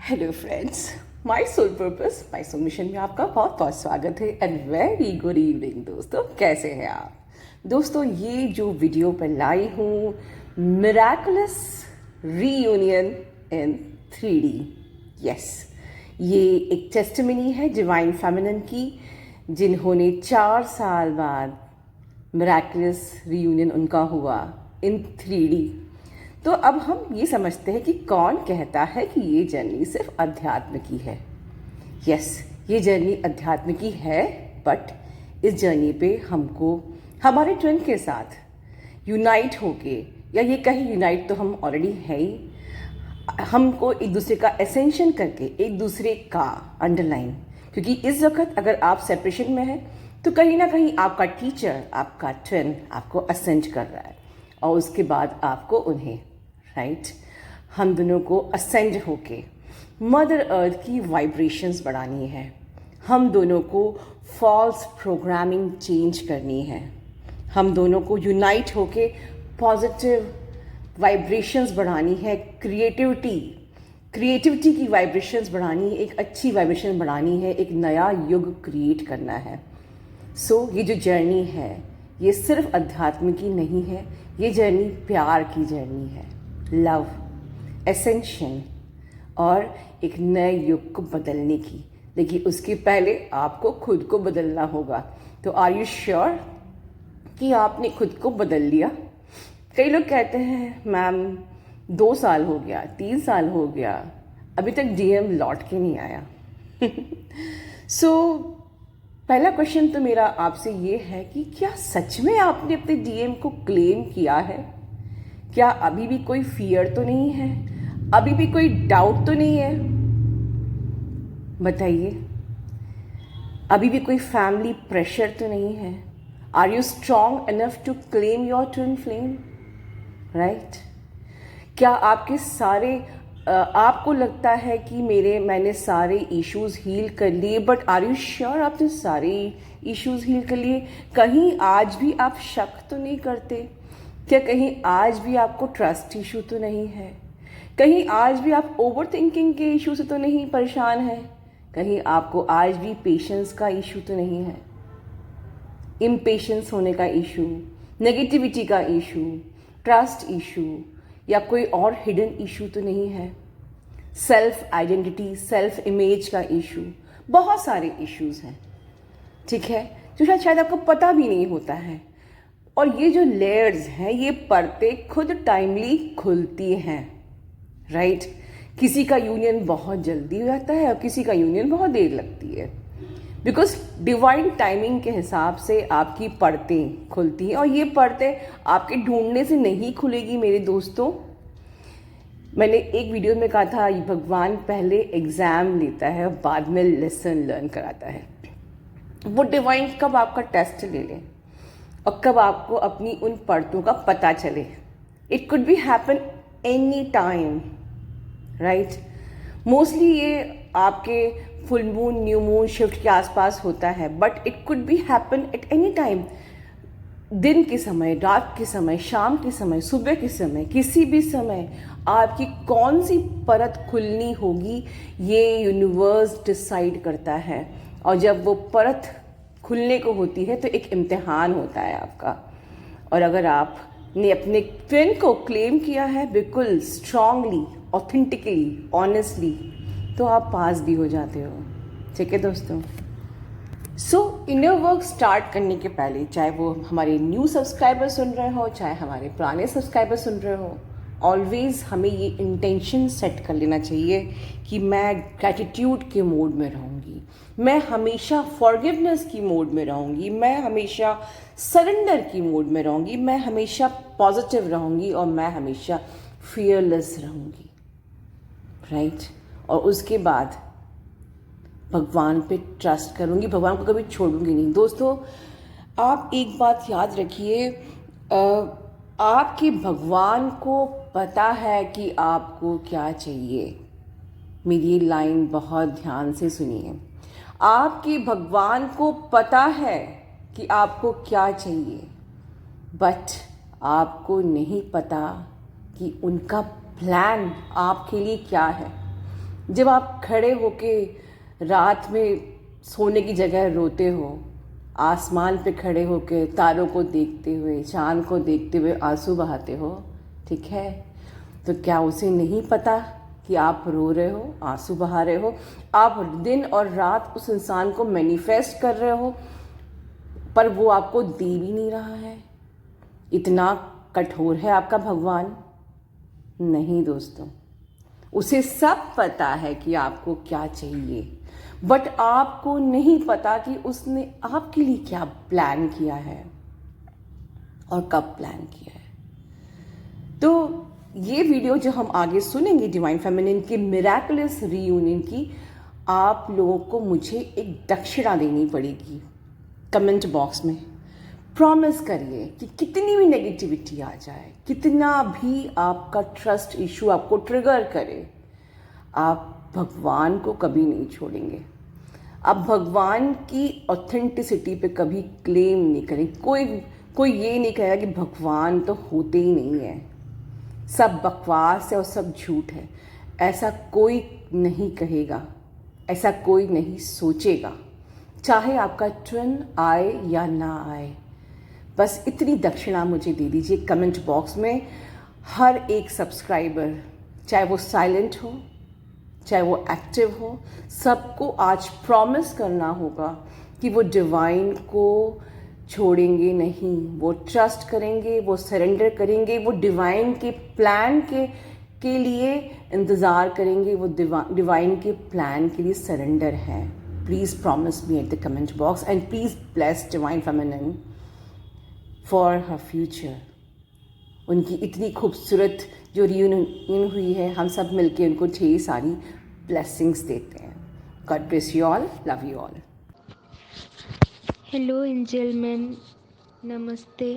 Hello friends, my soul purpose my soul mission में आपका बहुत बहुत स्वागत है एंड वेरी गुड इवनिंग। दोस्तों, कैसे हैं आप? दोस्तों, ये जो वीडियो पर लाई हूँ, मिराकुलस रीयूनियन इन 3D। यस, ये एक टेस्टिमनी है डिवाइन फेमिनिन की, जिन्होंने 4 साल बाद मिराकुलस रीयूनियन उनका हुआ इन 3D। तो अब हम ये समझते हैं कि कौन कहता है कि ये जर्नी सिर्फ अध्यात्म की है। यस, ये जर्नी अध्यात्म की है, बट इस जर्नी पे हमको हमारे ट्विन के साथ यूनाइट होके, या ये कहीं यूनाइट तो हम ऑलरेडी है ही, हमको एक दूसरे का एसेंशन करके एक दूसरे का अंडरलाइन, क्योंकि इस वक्त अगर आप सेपरेशन में हैं तो कहीं ना कहीं आपका टीचर, आपका ट्विन आपको असेंड कर रहा है और उसके बाद आपको उन्हें हम दोनों को असेंड होके मदर अर्थ की वाइब्रेशंस बढ़ानी है। हम दोनों को फॉल्स प्रोग्रामिंग चेंज करनी है। हम दोनों को यूनाइट होके पॉजिटिव वाइब्रेशंस बढ़ानी है। क्रिएटिविटी की वाइब्रेशंस बढ़ानी है, एक अच्छी वाइब्रेशन बढ़ानी है, एक नया युग क्रिएट करना है। ये जो जर्नी है, ये सिर्फ अध्यात्म की नहीं है, ये जर्नी प्यार की जर्नी है, लव, एसेंशन और एक नए युग को बदलने की। लेकिन उसके पहले आपको खुद को बदलना होगा। तो आर यू श्योर कि आपने खुद को बदल लिया? कई लोग कहते हैं, मैम 2 साल हो गया, 3 साल हो गया, अभी तक डीएम लौट के नहीं आया। पहला क्वेश्चन तो मेरा आपसे ये है कि क्या सच में आपने अपने डीएम को क्लेम किया है? क्या अभी भी कोई फियर तो नहीं है? अभी भी कोई डाउट तो नहीं है? बताइए। अभी भी कोई फैमिली प्रेशर तो नहीं है? Are you strong enough to claim your twin flame? Right? क्या आपके सारे आपको लगता है कि मैंने सारे इश्यूज हील कर लिए, बट आर यू श्योर आपने सारे इश्यूज हील कर लिए? कहीं आज भी आप शक तो नहीं करते? क्या कहीं आज भी आपको ट्रस्ट इशू तो नहीं है? कहीं आज भी आप ओवर थिंकिंग के इशू से तो नहीं परेशान हैं? कहीं आपको आज भी पेशेंस का इशू तो नहीं है? इम्पेशेंस होने का इशू, नेगेटिविटी का इशू, ट्रस्ट इशू या कोई और हिडन इशू तो नहीं है? सेल्फ आइडेंटिटी, सेल्फ इमेज का इशू, बहुत सारे इश्यूज हैं, ठीक है, जो शायद आपको पता भी नहीं होता है। और ये जो लेयर्स हैं, ये परतें खुद टाइमली खुलती हैं, राइट? किसी का यूनियन बहुत जल्दी हो जाता है और किसी का यूनियन बहुत देर लगती है, बिकॉज डिवाइन टाइमिंग के हिसाब से आपकी परतें खुलती हैं। और ये परतें आपके ढूंढने से नहीं खुलेगी मेरे दोस्तों। मैंने एक वीडियो में कहा था, भगवान पहले एग्जाम लेता है और बाद में लेसन लर्न कराता है। वो डिवाइन कब आपका टेस्ट ले ले और कब आपको अपनी उन परतों का पता चले, it could be happen any time, right? Mostly ये आपके full moon, new moon shift के आसपास होता है, but it could be happen at any time. दिन के समय, रात के समय, शाम के समय, सुबह के समय, किसी भी समय आपकी कौन सी परत खुलनी होगी, ये यूनिवर्स डिसाइड करता है। और जब वो परत खुलने को होती है तो एक इम्तिहान होता है आपका। और अगर आपने अपने ट्विन को क्लेम किया है बिल्कुल स्ट्रांगली, ऑथेंटिकली, ऑनेस्टली, तो आप पास भी हो जाते हो, ठीक है दोस्तों? इनर वर्क स्टार्ट करने के पहले, चाहे वो हमारे न्यू सब्सक्राइबर सुन रहे हो, चाहे हमारे पुराने सब्सक्राइबर सुन रहे हो, ऑलवेज हमें ये इंटेंशन सेट कर लेना चाहिए कि मैं ग्रैटिट्यूड के मोड में रहूँगी, मैं हमेशा फॉरगिवनेस की मोड में रहूँगी, मैं हमेशा सरेंडर की मोड में रहूँगी, मैं हमेशा पॉजिटिव रहूँगी और मैं हमेशा फियरलेस रहूँगी, राइट? और उसके बाद भगवान पे ट्रस्ट करूँगी, भगवान को कभी छोड़ूंगी नहीं। दोस्तों, आप एक बात याद रखिए, आपके भगवान को पता है कि आपको क्या चाहिए। मेरी ये लाइन बहुत ध्यान से सुनिए। आपके भगवान को पता है कि आपको क्या चाहिए, बट आपको नहीं पता कि उनका प्लान आपके लिए क्या है। जब आप खड़े होके रात में सोने की जगह रोते हो, आसमान पे खड़े होके तारों को देखते हुए, चाँद को देखते हुए आंसू बहाते हो, ठीक है, तो क्या उसे नहीं पता कि आप रो रहे हो, आंसू बहा रहे हो? आप दिन और रात उस इंसान को मैनिफेस्ट कर रहे हो, पर वो आपको दे भी नहीं रहा है। इतना कठोर है आपका भगवान? नहीं दोस्तों, उसे सब पता है कि आपको क्या चाहिए, बट आपको नहीं पता कि उसने आपके लिए क्या प्लान किया है और कब प्लान किया है। तो ये वीडियो जो हम आगे सुनेंगे डिवाइन फेमिनिन के मिराकुलस रीयूनियन की, आप लोगों को मुझे एक दक्षिणा देनी पड़ेगी कमेंट बॉक्स में। प्रॉमिस करिए कि कितनी भी नेगेटिविटी आ जाए, कितना भी आपका ट्रस्ट इशू आपको ट्रिगर करे, आप भगवान को कभी नहीं छोड़ेंगे। आप भगवान की ऑथेंटिसिटी पे कभी क्लेम नहीं करें। कोई ये नहीं कहेगा कि भगवान तो होते ही नहीं है, सब बकवास है और सब झूठ है। ऐसा कोई नहीं कहेगा, ऐसा कोई नहीं सोचेगा, चाहे आपका ट्विन आए या ना आए। बस इतनी दक्षिणा मुझे दे दीजिए कमेंट बॉक्स में। हर एक सब्सक्राइबर, चाहे वो साइलेंट हो चाहे वो एक्टिव हो, सबको आज प्रॉमिस करना होगा कि वो डिवाइन को छोड़ेंगे नहीं, वो ट्रस्ट करेंगे, वो सरेंडर करेंगे, वो डिवाइन के प्लान के लिए इंतज़ार करेंगे, वो डिवाइन के प्लान के लिए सरेंडर है। Please promise me at the comment box and please bless divine feminine for her future. उनकी इतनी खूबसूरत जो रियूनियन हुई है, हम सब मिलके उनको ढेर सारी ब्लेसिंग्स देते हैं। God bless you all, love you all. Hello angel ma'am, नमस्ते।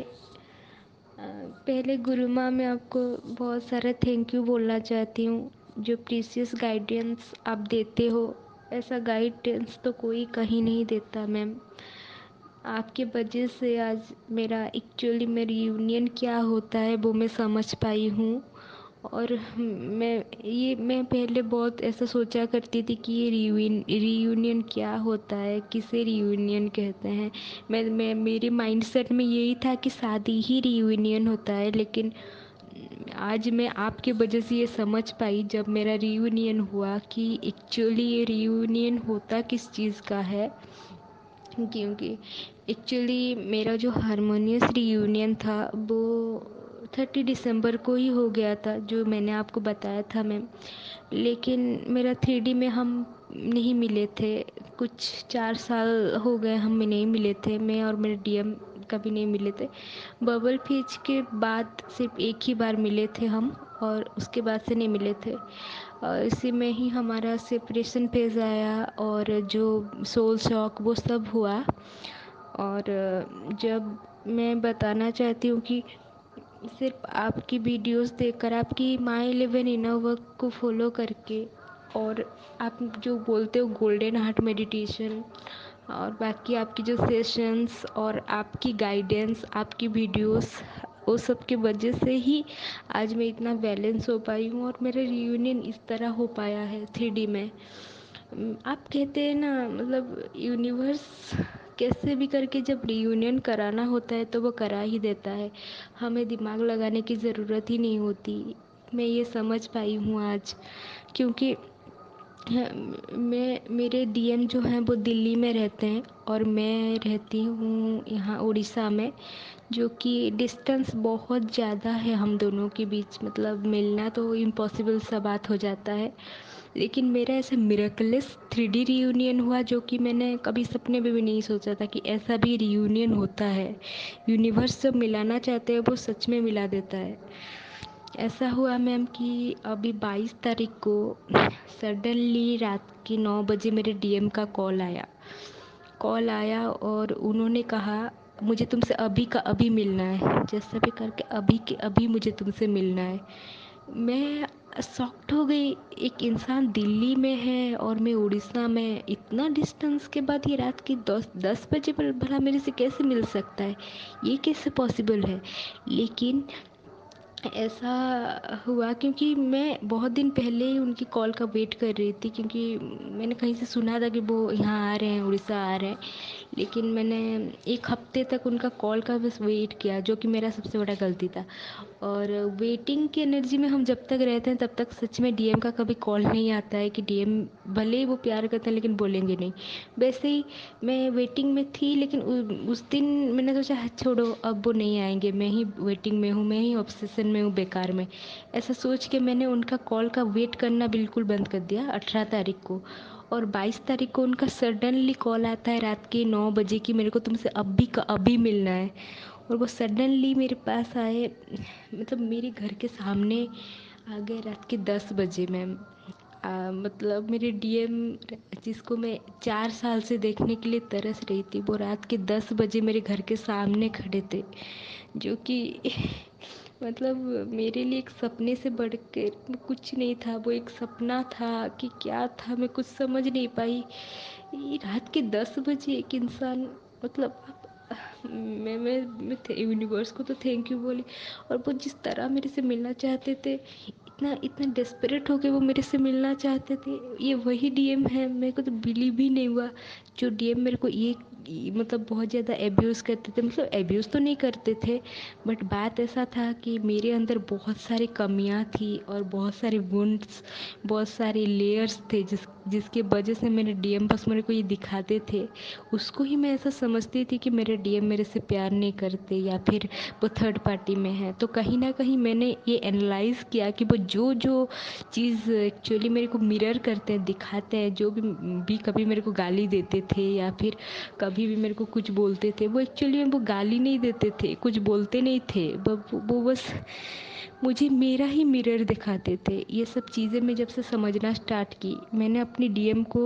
पहले गुरु माँ मैं आपको बहुत सारा थैंक यू बोलना चाहती हूँ। जो प्रीसियस गाइडेंस आप देते हो, ऐसा गाइडेंस तो कोई कहीं नहीं देता मैम। आपके वजह से आज मेरा एक्चुअली में रियूनियन क्या होता है वो मैं समझ पाई हूँ। और मैं पहले बहुत ऐसा सोचा करती थी कि ये रियूनियन क्या होता है, किसे रियूनियन कहते हैं। मैं मेरे माइंडसेट में यही था कि शादी ही रियूनियन होता है, लेकिन आज मैं आपके वजह से ये समझ पाई जब मेरा रियूनियन हुआ कि एक्चुअली ये रियूनियन होता किस चीज़ का है। क्योंकि एक्चुअली मेरा जो हारमोनियस रियूनियन था वो 30 दिसंबर को ही हो गया था, जो मैंने आपको बताया था मैम। लेकिन मेरा 3D में हम नहीं मिले थे। कुछ 4 साल हो गए हम नहीं मिले थे, मैं और मेरे डीएम कभी नहीं मिले थे। बबल फीज के बाद सिर्फ एक ही बार मिले थे हम, और उसके बाद से नहीं मिले थे। इसी में ही हमारा सेपरेशन फेज आया और जो सोल शॉक वो सब हुआ। और जब मैं बताना चाहती हूँ कि सिर्फ आपकी वीडियोस देखकर, आपकी माई 11 इनर वर्क को फॉलो करके, और आप जो बोलते हो गोल्डन हार्ट मेडिटेशन, और बाकी आपकी जो सेशंस और आपकी गाइडेंस, आपकी वीडियोस, वो सब की वजह से ही आज मैं इतना बैलेंस हो पाई हूँ और मेरा रियूनियन इस तरह हो पाया है 3D में। आप कहते हैं ना, मतलब यूनिवर्स कैसे भी करके जब रियूनियन कराना होता है तो वो करा ही देता है, हमें दिमाग लगाने की ज़रूरत ही नहीं होती। मैं ये समझ पाई हूँ आज, क्योंकि मेरे डीएम जो हैं वो दिल्ली में रहते हैं और मैं रहती हूँ यहाँ उड़ीसा में, जो कि डिस्टेंस बहुत ज़्यादा है हम दोनों के बीच। मतलब मिलना तो इम्पॉसिबल सा बात हो जाता है। लेकिन मेरा ऐसे मिरेकलेस 3D रियूनियन हुआ, जो कि मैंने कभी सपने में भी नहीं सोचा था कि ऐसा भी रियूनियन होता है। यूनिवर्स जब मिलाना चाहते हैं वो सच में मिला देता है। ऐसा हुआ मैम कि अभी 22 तारीख को सडनली रात के 9 बजे मेरे डीएम का कॉल आया और उन्होंने कहा मुझे तुमसे अभी का अभी मिलना है, जैसे भी करके अभी के अभी मुझे तुमसे मिलना है। मैं शॉक्ड हो गई, एक इंसान दिल्ली में है और मैं उड़ीसा में, इतना डिस्टेंस के बाद ये रात की 10 बजे भला मेरे से कैसे मिल सकता है, ये कैसे पॉसिबल है। लेकिन ऐसा हुआ क्योंकि मैं बहुत दिन पहले ही उनकी कॉल का वेट कर रही थी, क्योंकि मैंने कहीं से सुना था कि वो यहाँ आ रहे हैं, उड़ीसा आ रहे हैं। लेकिन मैंने 1 हफ्ते तक उनका कॉल का बस वेट किया, जो कि मेरा सबसे बड़ा गलती था। और वेटिंग की एनर्जी में हम जब तक रहते हैं तब तक सच में डीएम का कभी कॉल नहीं आता है कि डीएम भले ही वो प्यार करते हैं लेकिन बोलेंगे नहीं। वैसे ही मैं वेटिंग में थी, लेकिन उस दिन मैंने सोचा छोड़ो, अब वो नहीं आएंगे, मैं ही वेटिंग में हूँ, मैं ही ऑब्सेशन में हूँ बेकार में। ऐसा सोच के मैंने उनका कॉल का वेट करना बिल्कुल बंद कर दिया 18 तारीख को। और 22 तारीख को उनका सडनली कॉल आता है रात के 9 बजे कि मेरे को तुमसे अभी का अभी मिलना है। और वो सडनली मेरे पास आए, मतलब मेरे घर के सामने आ गए रात के 10 बजे मैम। मतलब मेरे डीएम जिसको मैं 4 साल से देखने के लिए तरस रही थी, वो रात के 10 बजे मेरे घर के सामने खड़े थे, जो कि मतलब मेरे लिए एक सपने से बढ़ के कुछ नहीं था। वो एक सपना था कि क्या था मैं कुछ समझ नहीं पाई। ये रात के 10 बजे एक इंसान, मतलब मैं यूनिवर्स को तो थैंक यू बोली। और वो जिस तरह मेरे से मिलना चाहते थे, इतना इतना डेस्परेट होके वो मेरे से मिलना चाहते थे, ये वही डीएम है। मेरे को तो बिलीव ही नहीं हुआ। जो डीएम मेरे को ये मतलब बहुत ज़्यादा एब्यूज़ करते थे, मतलब एब्यूज़ तो नहीं करते थे, बट बात ऐसा था कि मेरे अंदर बहुत सारी कमियां थी और बहुत सारे वुंड्स, बहुत सारे लेयर्स थे जिसके वजह से मेरे डीएम बस मेरे को ये दिखाते थे। उसको ही मैं ऐसा समझती थी कि मेरे डीएम मेरे से प्यार नहीं करते या फिर वो थर्ड पार्टी में है। तो कहीं ना कहीं मैंने ये एनालाइज़ किया कि वो जो जो चीज़ एक्चुअली मेरे को मिरर करते हैं, दिखाते हैं, जो भी कभी मेरे को गाली देते थे या फिर कभी भी मेरे को कुछ बोलते थे, वो एक्चुअली में वो गाली नहीं देते थे, कुछ बोलते नहीं थे, वो बस मुझे मेरा ही मिरर दिखाते थे। ये सब चीज़ें मैं जब से समझना स्टार्ट की, मैंने अपनी डीएम को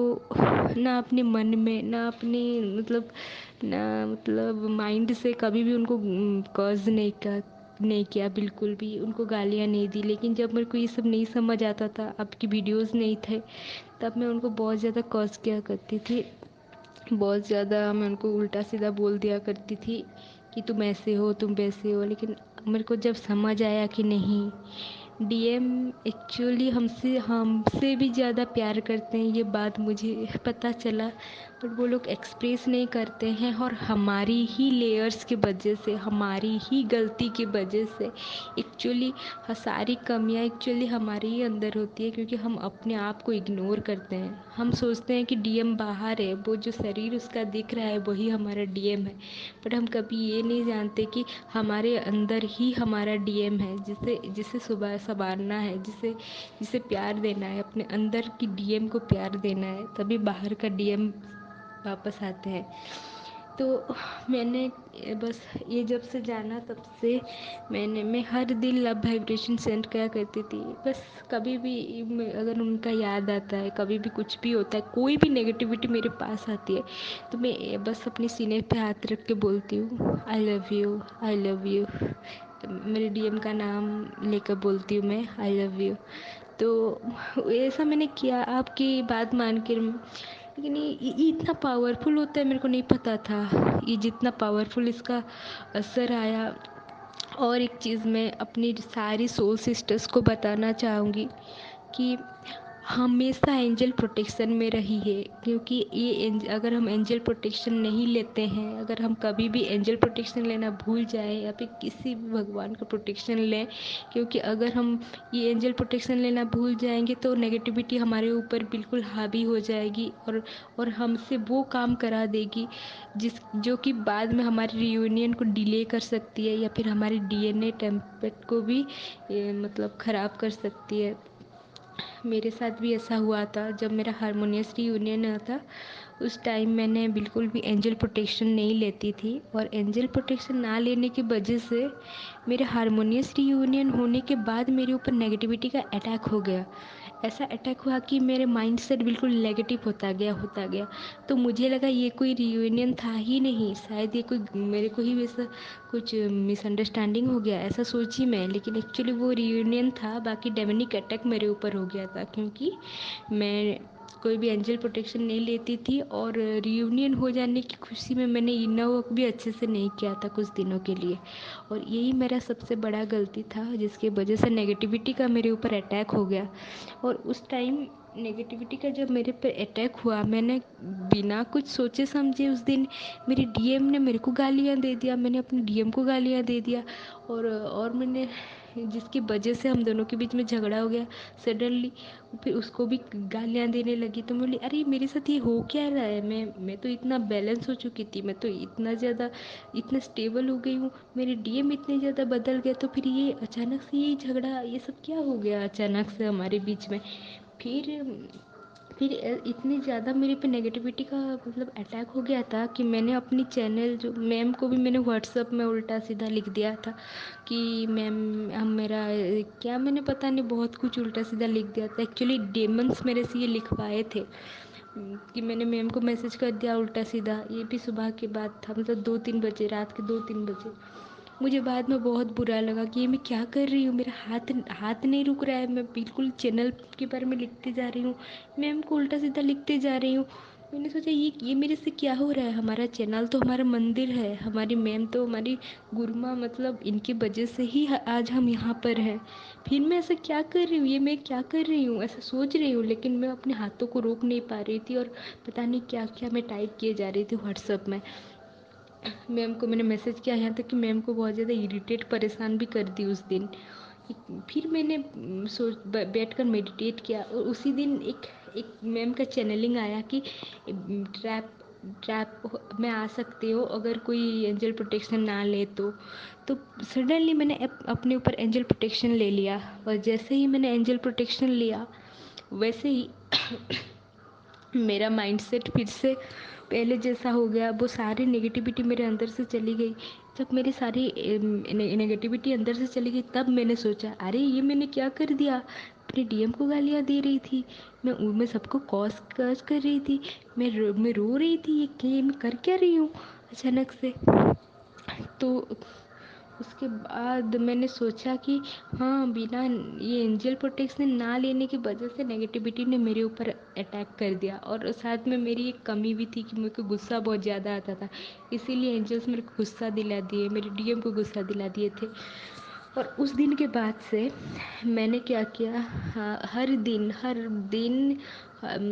ना अपने मन में, ना अपने मतलब माइंड से कभी भी उनको कर्ज नहीं किया, बिल्कुल भी उनको गालियाँ नहीं दी। लेकिन जब मेरे को ये सब नहीं समझ आता था, आपकी वीडियोस नहीं थे, तब मैं उनको बहुत ज़्यादा कर्ज किया करती थी। बहुत ज़्यादा मैं उनको उल्टा सीधा बोल दिया करती थी कि तुम ऐसे हो, तुम वैसे हो। लेकिन मेरे को जब समझ आया कि नहीं, डीएम एक्चुअली हमसे हमसे भी ज़्यादा प्यार करते हैं, ये बात मुझे पता चला। बट वो लोग एक्सप्रेस नहीं करते हैं, और हमारी ही लेयर्स की वजह से, हमारी ही गलती की वजह से एक्चुअली सारी कमियाँ एक्चुअली हमारे ही अंदर होती है, क्योंकि हम अपने आप को इग्नोर करते हैं। हम सोचते हैं कि डीएम बाहर है, वो जो शरीर उसका दिख रहा है वही हमारा डीएम है, बट हम कभी ये नहीं जानते कि हमारे अंदर ही हमारा डीएम है, जिसे जिसे सुबह संवारना है, जिसे जिसे प्यार देना है, अपने अंदर की डीएम को प्यार देना है, तभी बाहर का डीएम वापस आते हैं। तो मैंने बस ये जब से जाना तब से मैं हर दिन लव वाइब्रेशन सेंड किया करती थी। बस कभी भी अगर उनका याद आता है, कभी भी कुछ भी होता है, कोई भी नेगेटिविटी मेरे पास आती है, तो मैं बस अपने सीने पे हाथ रख के बोलती हूँ I love you, I love you. मेरे डीएम का नाम लेकर बोलती हूँ मैं आई लव यू। तो ऐसा मैंने किया आपकी बात मान कर। लेकिन ये इतना पावरफुल होता है मेरे को नहीं पता था, ये जितना पावरफुल इसका असर आया। और एक चीज़ मैं अपनी सारी सोल सिस्टर्स को बताना चाहूँगी कि हमेशा एंजल प्रोटेक्शन में रही है, क्योंकि ये अगर हम एंजल प्रोटेक्शन नहीं लेते हैं, अगर हम कभी भी एंजल प्रोटेक्शन लेना भूल जाएं या फिर किसी भी भगवान का प्रोटेक्शन लें, क्योंकि अगर हम ये एंजल प्रोटेक्शन लेना भूल जाएंगे तो नेगेटिविटी हमारे ऊपर बिल्कुल हावी हो जाएगी, और हमसे वो काम करा देगी जो कि बाद में हमारी रियूनियन को डिले कर सकती है, या फिर हमारे डीएनए टेम्पलेट को भी मतलब ख़राब कर सकती है। मेरे साथ भी ऐसा हुआ था जब मेरा हारमोनियस रीयूनियन हुआ था। उस टाइम मैंने बिल्कुल भी एंजल प्रोटेक्शन नहीं लेती थी, और एंजल प्रोटेक्शन ना लेने की वजह से मेरे हारमोनियस रीयूनियन होने के बाद मेरे ऊपर नेगेटिविटी का अटैक हो गया। ऐसा अटैक हुआ कि मेरे माइंड सेट बिल्कुल नेगेटिव होता गया। तो मुझे लगा ये कोई रियूनियन था ही नहीं, शायद ये कोई मेरे को ही वैसा कुछ मिसअंडरस्टैंडिंग हो गया, ऐसा सोची मैं। लेकिन एक्चुअली वो रियूनियन था, बाकी डेमनिक अटैक मेरे ऊपर हो गया था, क्योंकि मैं कोई भी एंजल प्रोटेक्शन नहीं लेती थी, और रियूनियन हो जाने की खुशी में मैंने इनर वर्क भी अच्छे से नहीं किया था कुछ दिनों के लिए। और यही मेरा सबसे बड़ा गलती था, जिसकी वजह से नेगेटिविटी का मेरे ऊपर अटैक हो गया। और उस टाइम नेगेटिविटी का जब मेरे पे अटैक हुआ, मैंने बिना कुछ सोचे समझे उस दिन मेरी डीएम ने मेरे को गालियाँ दे दिया, मैंने अपने डीएम को गालियाँ दे दिया। और मैंने, जिसकी वजह से हम दोनों के बीच में झगड़ा हो गया सडनली। फिर उसको भी गालियाँ देने लगी, तो मैं बोली अरे मेरे साथ ये हो क्या रहा है, मैं तो इतना बैलेंस हो चुकी थी, मैं तो इतना ज़्यादा इतना स्टेबल हो गई हूँ, मेरे डीएम इतने ज़्यादा बदल गए, तो फिर ये अचानक से ये झगड़ा, ये सब क्या हो गया अचानक से हमारे बीच में। फिर फिर इतनी ज़्यादा मेरे पे नेगेटिविटी का मतलब अटैक हो गया था कि मैंने अपनी चैनल, जो मैम को भी मैंने व्हाट्सअप में उल्टा सीधा लिख दिया था कि मैम हम मेरा क्या, मैंने पता नहीं बहुत कुछ उल्टा सीधा लिख दिया था। एक्चुअली डेमंस मेरे से ये लिखवाए थे कि मैंने मैम को मैसेज कर दिया उल्टा सीधा। ये भी सुबह के बाद था, मतलब 2-3 बजे, रात के 2-3 बजे। मुझे बाद में बहुत बुरा लगा कि ये मैं क्या कर रही हूँ, मेरा हाथ हाथ नहीं रुक रहा है, मैं बिल्कुल चैनल के बारे में लिखते जा रही हूँ, मैम को उल्टा सीधा लिखते जा रही हूँ। मैंने सोचा ये मेरे से क्या हो रहा है, हमारा चैनल तो हमारा मंदिर है, हमारी मैम तो हमारी गुरुमा, मतलब इनकी वजह से ही आज हम यहाँ पर हैं। फिर मैं ऐसा क्या कर रही हूँ, ये मैं क्या कर रही हूँ, ऐसा सोच रही हूँ, लेकिन मैं अपने हाथों को रोक नहीं पा रही थी, और पता नहीं क्या क्या मैं टाइप किए जा रही थी व्हाट्सअप में। मैम को मैंने मैसेज किया, यहाँ तक कि मैम को बहुत ज़्यादा इरिटेट परेशान भी कर दी उस दिन। फिर मैंने सोच बैठ कर मेडिटेट किया, और उसी दिन एक एक मैम का चैनलिंग आया कि ट्रैप ट्रैप में आ सकते हो अगर कोई एंजल प्रोटेक्शन ना ले तो सडनली मैंने अपने ऊपर एंजल प्रोटेक्शन ले लिया। और जैसे ही मैंने एंजल प्रोटेक्शन लिया, वैसे ही मेरा माइंडसेट फिर से पहले जैसा हो गया। वो सारी नेगेटिविटी मेरे अंदर से चली गई। जब मेरी सारी नेगेटिविटी अंदर से चली गई, तब मैंने सोचा अरे ये मैंने क्या कर दिया। अपने डीएम को गालियाँ दे रही थी, मैं सबको कॉस कॉस कर रही थी, मैं रो रही थी, ये मैं कर क्या रही हूँ अचानक से। तो उसके बाद मैंने सोचा कि हाँ, बिना ये एंजल प्रोटेक्शन ना लेने की वजह से नेगेटिविटी ने मेरे ऊपर अटैक कर दिया। और साथ में मेरी एक कमी भी थी कि मेरे को गुस्सा बहुत ज़्यादा आता था, इसीलिए एंजल्स मेरे को गुस्सा दिला दिए, मेरे डीएम को गुस्सा दिला दिए थे। और उस दिन के बाद से मैंने क्या किया, हाँ, हर दिन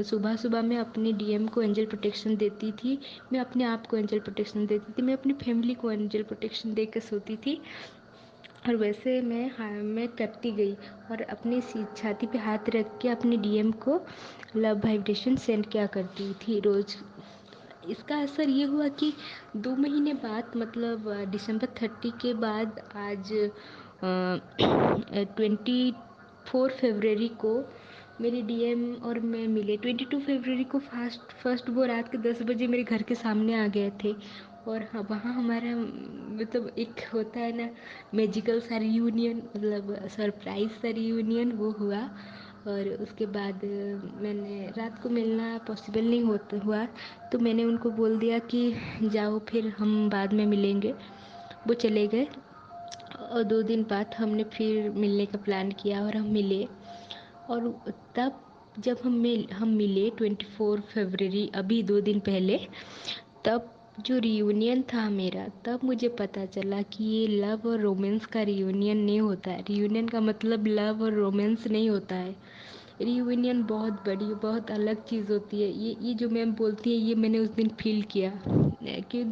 सुबह सुबह मैं अपने डीएम को एंजल प्रोटेक्शन देती थी, मैं अपने आप को एंजल प्रोटेक्शन देती थी, मैं अपनी फैमिली को एंजल प्रोटेक्शन दे के सोती थी। और वैसे मैं करती गई, और अपनी छाती पे हाथ रख के अपने डीएम को लव वाइब्रेशन सेंड किया करती थी रोज़। इसका असर ये हुआ कि 2 महीने बाद, मतलब December 30 के बाद, आज 24 फरवरी को मेरी डीएम और मैं मिले। 22 फरवरी को फर्स्ट वो रात के 10 बजे मेरे घर के सामने आ गए थे। और हाँ, वहाँ हमारा मतलब एक होता है ना, मैजिकल सा रियूनियन, मतलब सरप्राइज सा रियूनियन वो हुआ। और उसके बाद मैंने रात को मिलना पॉसिबल नहीं होता हुआ, तो मैंने उनको बोल दिया कि जाओ, फिर हम बाद में मिलेंगे। वो चले गए, और 2 दिन बाद हमने फिर मिलने का प्लान किया, और हम मिले। और तब जब हम मिले 24 फरवरी, अभी 2 दिन पहले, तब जो रियूनियन था मेरा, तब मुझे पता चला कि ये लव और रोमांस का रियूनियन नहीं होता है। रियूनियन का मतलब लव और रोमांस नहीं होता है। रियूनियन बहुत बड़ी, बहुत अलग चीज़ होती है। ये जो मैम बोलती है, ये मैंने उस दिन फील किया कि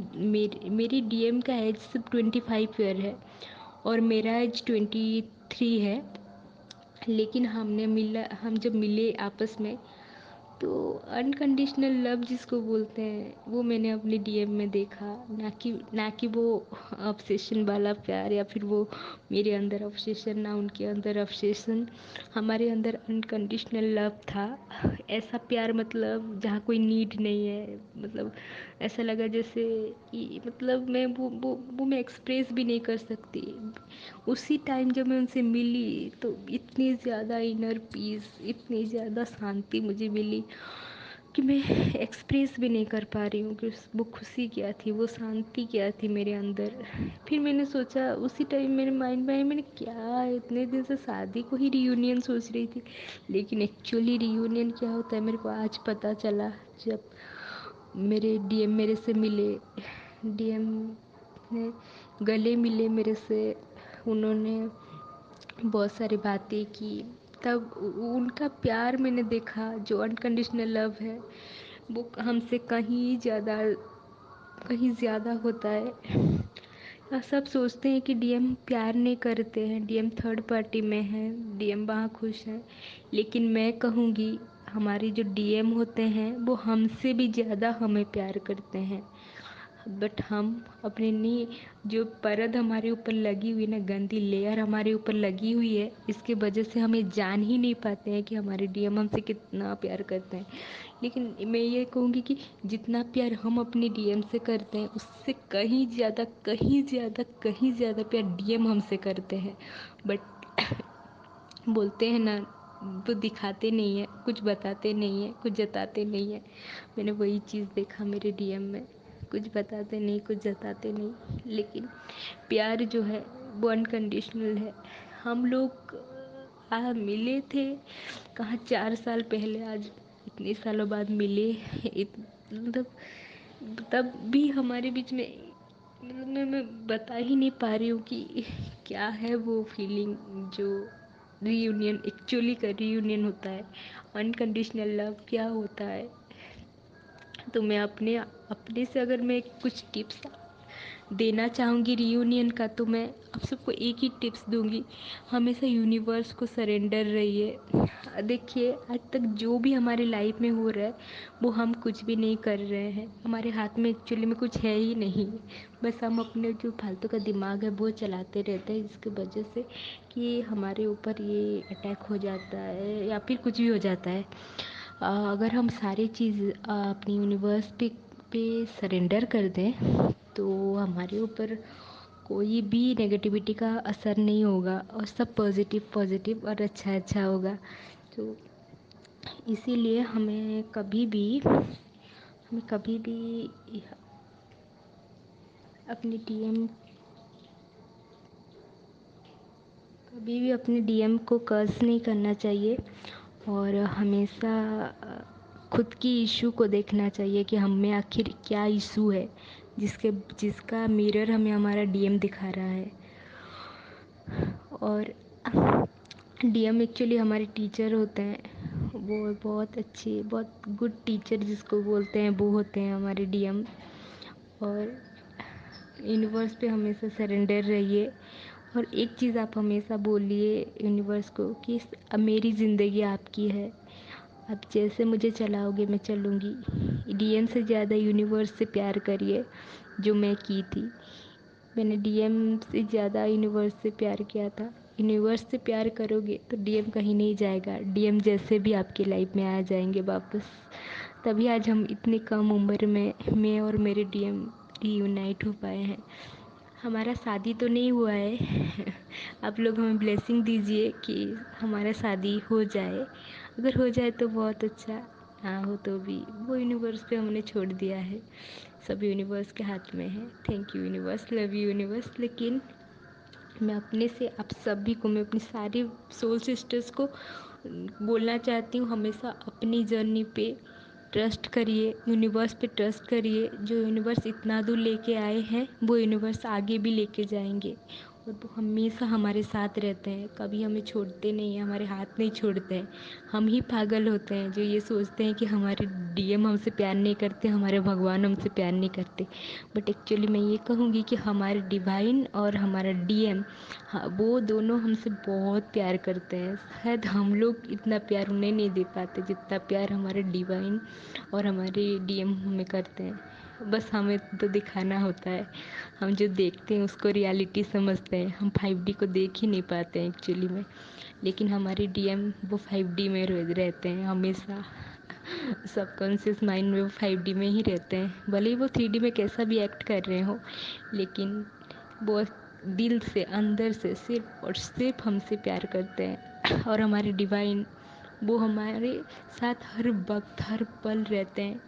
मेरी डीएम का एज सिर्फ 25 ईयर है, और मेरा एज 23 है। लेकिन हम जब मिले आपस में, तो अनकंडीशनल लव जिसको बोलते हैं, वो मैंने अपने डीएम में देखा। ना कि वो ऑब्सेशन वाला प्यार, या फिर वो मेरे अंदर ऑब्सेशन ना उनके अंदर ऑब्सेशन। हमारे अंदर अनकंडीशनल लव था। ऐसा प्यार, मतलब जहाँ कोई नीड नहीं है, मतलब ऐसा लगा जैसे कि, मतलब मैं एक्सप्रेस भी नहीं कर सकती। उसी टाइम जब मैं उनसे मिली, तो इतनी ज़्यादा इनर पीस, इतनी ज़्यादा शांति मुझे मिली। कि मैं एक्सप्रेस भी नहीं कर पा रही हूँ कि वो खुशी क्या थी, वो शांति क्या थी मेरे अंदर। फिर मैंने सोचा, उसी टाइम मेरे माइंड में आया, मैंने क्या इतने दिन से शादी को ही रियूनियन सोच रही थी, लेकिन एक्चुअली रियूनियन क्या होता है मेरे को आज पता चला जब मेरे डीएम मेरे से मिले। डीएम ने गले मिले मेरे से, उन्होंने बहुत सारी बातें की। तब उनका प्यार मैंने देखा, जो अनकंडीशनल लव है वो हमसे कहीं ज़्यादा होता है। सब सोचते हैं कि डीएम प्यार नहीं करते हैं, डीएम थर्ड पार्टी में है, डीएम वहाँ खुश है, लेकिन मैं कहूँगी हमारे जो डीएम होते हैं वो हमसे भी ज़्यादा हमें प्यार करते हैं। बट हम अपने नहीं, जो परत हमारे ऊपर लगी हुई ना, गंदी लेयर हमारे ऊपर लगी हुई है, इसके वजह से हमें जान ही नहीं पाते हैं कि हमारे डीएम हमसे कितना प्यार करते हैं। लेकिन मैं ये कहूँगी कि जितना प्यार हम अपने डीएम से करते हैं उससे कहीं ज़्यादा कहीं ज़्यादा कहीं ज़्यादा प्यार डीएम हमसे करते हैं। बट बोलते हैं ना, वो दिखाते नहीं है, कुछ बताते नहीं है, कुछ जताते नहीं है। मैंने वही चीज़ देखा मेरे डीएम में, कुछ बताते नहीं, कुछ जताते नहीं, लेकिन प्यार जो है वो अनकंडीशनल है। हम लोग मिले थे कहाँ 4 साल पहले, आज इतने सालों बाद मिले। मतलब तब भी हमारे बीच में, मतलब मैं बता ही नहीं पा रही हूँ कि क्या है वो फीलिंग जो रीयूनियन एक्चुअली का रीयूनियन होता है, अनकंडीशनल लव क्या होता है। तो मैं अपने अपने से अगर मैं कुछ टिप्स देना चाहूँगी रीयूनियन का, तो मैं आप सबको एक ही टिप्स दूँगी, हमेशा यूनिवर्स को सरेंडर रहिए। देखिए आज तक जो भी हमारे लाइफ में हो रहा है वो हम कुछ भी नहीं कर रहे हैं, हमारे हाथ में एक्चुअली में कुछ है ही नहीं। बस हम अपने जो फालतू का दिमाग है वो चलाते रहते हैं, जिसकी वजह से कि हमारे ऊपर ये अटैक हो जाता है या फिर कुछ भी हो जाता है। अगर हम सारी चीज़ अपनी यूनिवर्स पे सरेंडर कर दें तो हमारे ऊपर कोई भी नेगेटिविटी का असर नहीं होगा और सब पॉजिटिव पॉजिटिव और अच्छा अच्छा होगा। तो इसीलिए हमें कभी भी अपने डीएम कभी भी अपने डीएम को कर्स नहीं करना चाहिए, और हमेशा खुद की इशू को देखना चाहिए कि हम में आखिर क्या इशू है, जिसका मिरर हमें हमारा डीएम दिखा रहा है। और डीएम एक्चुअली हमारे टीचर होते हैं, वो बहुत अच्छे, बहुत गुड टीचर जिसको बोलते हैं वो होते हैं हमारे डीएम। और यूनिवर्स पे हमेशा सरेंडर रहिए, और एक चीज़ आप हमेशा बोलिए यूनिवर्स को कि अब मेरी ज़िंदगी आपकी है, आप जैसे मुझे चलाओगे मैं चलूँगी। डीएम से ज़्यादा यूनिवर्स से प्यार करिए, जो मैं की थी। मैंने डीएम से ज़्यादा यूनिवर्स से प्यार किया था। यूनिवर्स से प्यार करोगे तो डीएम कहीं नहीं जाएगा, डीएम जैसे भी आपकी लाइफ में आ जाएंगे वापस। तभी आज हम इतनी कम उम्र में मैं और मेरे डीएम रीयूनाइट हो पाए हैं। हमारा शादी तो नहीं हुआ है आप लोग हमें ब्लेसिंग दीजिए कि हमारा शादी हो जाए। अगर हो जाए तो बहुत अच्छा, ना हो तो भी वो यूनिवर्स पे हमने छोड़ दिया है, सब यूनिवर्स के हाथ में है। Thank you universe, love you universe. लेकिन मैं अपने से आप सभी को, मैं अपनी सारी सोल सिस्टर्स को बोलना चाहती हूँ, हमेशा अपनी जर्नी पे ट्रस्ट करिए, यूनिवर्स पे ट्रस्ट करिए। जो यूनिवर्स इतना दूर लेके आए हैं वो यूनिवर्स आगे भी लेके जाएंगे, और वो हमेशा हमारे साथ रहते हैं, कभी हमें छोड़ते नहीं हैं, हमारे हाथ नहीं छोड़ते हैं। हम ही पागल होते हैं जो ये सोचते हैं कि हमारे डीएम हमसे प्यार नहीं करते, हमारे भगवान हमसे प्यार नहीं करते। बट एक्चुअली मैं ये कहूँगी कि हमारे डिवाइन और हमारा डीएम, हाँ, वो दोनों हमसे बहुत प्यार करते हैं। शायद हम लोग इतना प्यार उन्हें नहीं दे पाते जितना प्यार हमारे डिवाइन और हमारे डीएम हमें करते हैं। बस हमें तो दिखाना होता है, हम जो देखते हैं उसको रियलिटी समझते हैं, हम 5D को देख ही नहीं पाते हैं एक्चुअली में। लेकिन हमारे डीएम वो 5D में रहते हैं हमेशा, सबकॉन्शियस माइंड में वो 5D में ही रहते हैं। भले ही वो 3D में कैसा भी एक्ट कर रहे हो, लेकिन वो दिल से अंदर से सिर्फ और सिर्फ हमसे प्यार करते हैं। और हमारे डिवाइन वो हमारे साथ हर वक्त हर पल रहते हैं।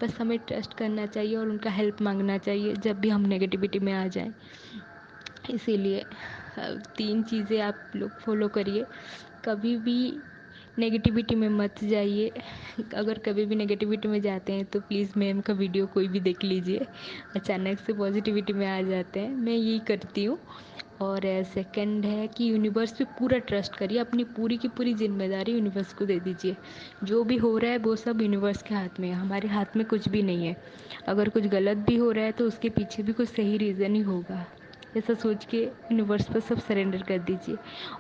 बस हमें ट्रस्ट करना चाहिए और उनका हेल्प मांगना चाहिए जब भी हम नेगेटिविटी में आ जाएं। इसीलिए 3 चीज़ें आप लोग फॉलो करिए। कभी भी नेगेटिविटी में मत जाइए। अगर कभी भी नेगेटिविटी में जाते हैं तो प्लीज़ मैम का वीडियो कोई भी देख लीजिए। अचानक से पॉजिटिविटी में आ जाते हैं, मैं यही करती हूँ। और सेकंड है कि यूनिवर्स पे पूरा ट्रस्ट करिए, अपनी पूरी की पूरी जिम्मेदारी यूनिवर्स को दे दीजिए। जो भी हो रहा है वो सब यूनिवर्स के हाथ में है, हमारे हाथ में कुछ भी नहीं है। अगर कुछ गलत भी हो रहा है तो उसके पीछे भी कुछ सही रीज़न ही होगा। ऐसा सोच के यूनिवर्स पर सब सरेंडर कर दीजिए।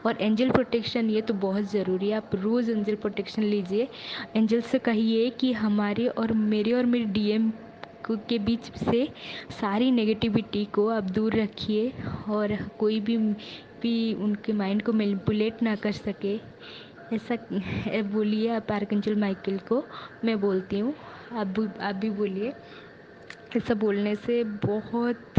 और एंजल प्रोटेक्शन ये तो बहुत ज़रूरी है, आप रोज़ एंजल प्रोटेक्शन लीजिए। एंजल से कहिए कि हमारे और मेरी डीएम के बीच से सारी नेगेटिविटी को आप दूर रखिए और कोई भी उनके माइंड को मैनिपुलेट ना कर सके। ऐसा बोलिए आप आर्कएंजल माइकल को। मैं बोलती हूँ, आप भी बोलिए। ऐसा बोलने से बहुत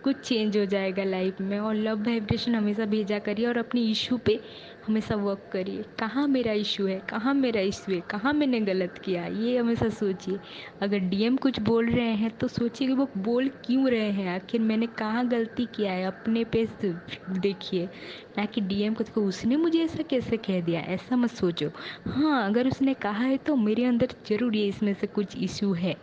कुछ चेंज हो जाएगा लाइफ में। और लव वाइब्रेशन हमेशा भेजा करिए और अपनी इशू पे हमेशा वर्क करिए। कहाँ मेरा इशू है, कहाँ मेरा इशू है, कहाँ मैंने गलत किया, ये हमेशा सोचिए। अगर डीएम कुछ बोल रहे हैं तो सोचिए कि वो बोल क्यों रहे हैं, आखिर मैंने कहाँ गलती किया है, अपने पे देखिए। ना कि डीएम को देखो उसने मुझे ऐसा कैसे कह दिया, ऐसा मत सोचो। हाँ, अगर उसने कहा है तो मेरे अंदर ज़रूर ये इसमें से कुछ इशू है,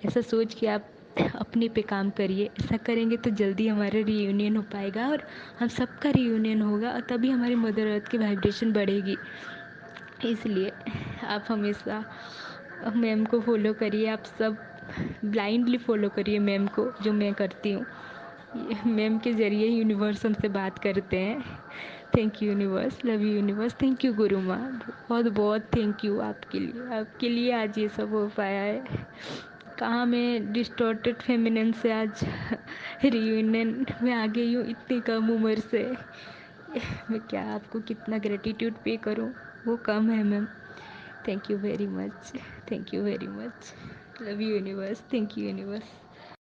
ऐसा सोच के आप अपने पे काम करिए। ऐसा करेंगे तो जल्दी हमारा रीयूनियन हो पाएगा और हम सबका रीयूनियन होगा और तभी हमारी मदर अर्थ की वाइब्रेशन बढ़ेगी। इसलिए आप हमेशा मैम को फॉलो करिए, आप सब ब्लाइंडली फॉलो करिए मैम को, जो मैं करती हूँ। मैम के ज़रिए यूनिवर्स हमसे बात करते हैं। Thank you universe, love you universe, thank you गुरु माँ, बहुत बहुत थैंक यू आपके लिए आज ये सब हो पाया है। कहाँ मैं डिस्टॉर्टेड फेमिनिन से आज रियूनियन में आ गई हूँ इतनी कम उम्र से। मैं क्या आपको कितना ग्रेटिट्यूड पे करूँ, वो कम है ma'am. Thank you very much, thank you very much, love you universe, thank you universe.